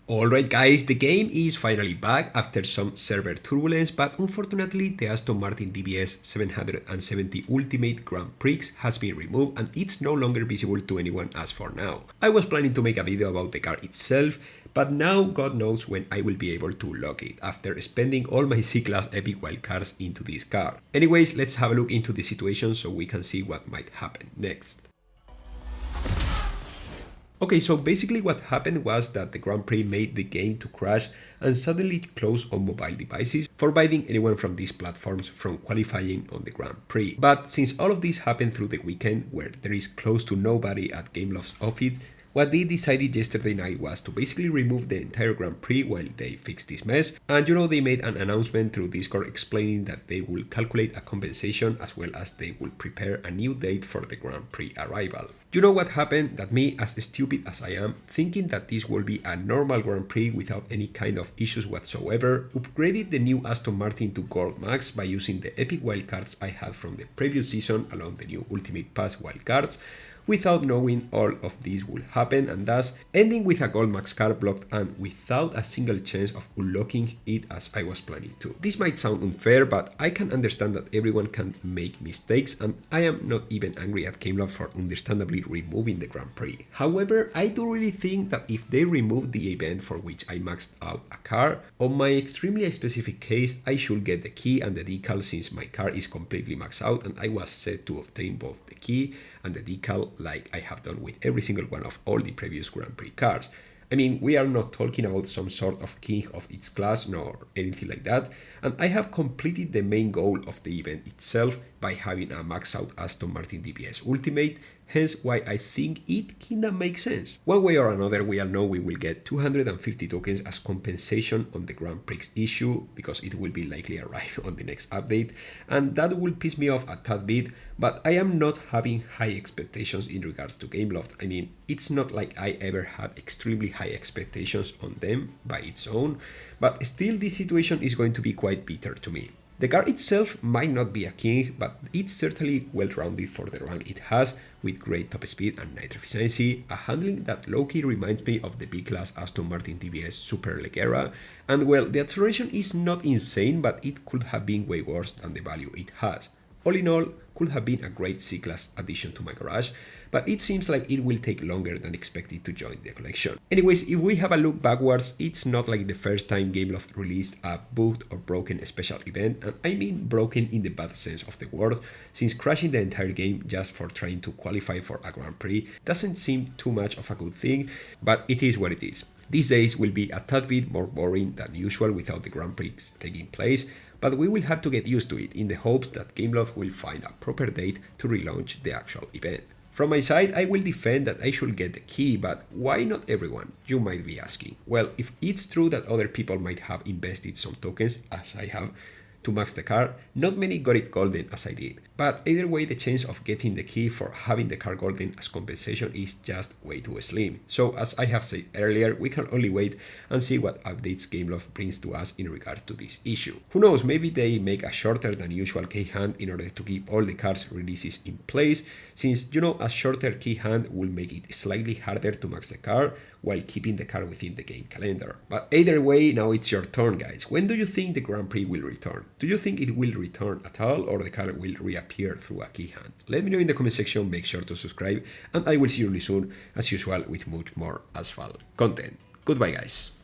Alright guys, the game is finally back after some server turbulence, but unfortunately the Aston Martin DBS 770 Ultimate Grand Prix has been removed and it's no longer visible to anyone as for now. I was planning to make a video about the car itself, but now God knows when I will be able to lock it after spending all my C-Class epic wildcards into this car. Anyways, let's have a look into the situation so we can see what might happen next. Okay, so basically what happened was that the Grand Prix made the game to crash and suddenly close on mobile devices, forbidding anyone from these platforms from qualifying on the Grand Prix. But since all of this happened through the weekend, where there is close to nobody at Gameloft's office, what they decided yesterday night was to basically remove the entire Grand Prix while they fix this mess. And they made an announcement through Discord explaining that they will calculate a compensation as well as they will prepare a new date for the Grand Prix arrival. You know what happened? That me, as stupid as I am, thinking that this will be a normal Grand Prix without any kind of issues whatsoever, upgraded the new Aston Martin to Gold Max by using the epic wildcards I had from the previous season along the new Ultimate Pass wildcards, without knowing all of this will happen, and thus ending with a Gold Max car blocked and without a single chance of unlocking it as I was planning to. This might sound unfair, but I can understand that everyone can make mistakes, and I am not even angry at Gameloft for understandably removing the Grand Prix. However, I do really think that if they remove the event for which I maxed out a car, on my extremely specific case, I should get the key and the decal since my car is completely maxed out and I was set to obtain both the key and the decal like I have done with every single one of all the previous Grand Prix cars. I mean, we are not talking about some sort of king of its class nor anything like that, and I have completed the main goal of the event itself by having a max out Aston Martin DBS Ultimate, hence why I think it kinda makes sense. One way or another, we all know we will get 250 tokens as compensation on the Grand Prix issue, because it will be likely arrive on the next update, and that will piss me off a tad bit, but I am not having high expectations in regards to Gameloft. I mean, it's not like I ever had extremely high expectations on them by its own, but still this situation is going to be quite bitter to me. The car itself might not be a king, but it's certainly well-rounded for the rank it has, with great top speed and nitro efficiency, a handling that low-key reminds me of the B-Class Aston Martin DBS Super Leggera, and well, the acceleration is not insane, but it could have been way worse than the value it has. All in all, could have been a great C-Class addition to my garage, but it seems like it will take longer than expected to join the collection. Anyways, if we have a look backwards, it's not like the first time Gameloft released a bugged or broken special event, and I mean broken in the bad sense of the word, since crashing the entire game just for trying to qualify for a Grand Prix doesn't seem too much of a good thing, but it is what it is. These days will be a tad bit more boring than usual without the Grand Prix taking place, but we will have to get used to it in the hopes that Gameloft will find a proper date to relaunch the actual event. From my side, I will defend that I should get the key, but why not everyone, you might be asking? Well, if it's true that other people might have invested some tokens, as I have, to max the car, not many got it golden as I did. But either way, the chance of getting the key for having the car golden as compensation is just way too slim. So as I have said earlier, we can only wait and see what updates Gameloft brings to us in regards to this issue. Who knows, maybe they make a shorter than usual key hand in order to keep all the cards releases in place, since a shorter key hand will make it slightly harder to max the car while keeping the car within the game calendar. But either way, now it's your turn guys. When do you think the Grand Prix will return? Do you think it will return at all, or the car will reappear through a key hand? Let me know in the comment section, make sure to subscribe, and I will see you really soon, as usual, with much more Asphalt content. Goodbye guys.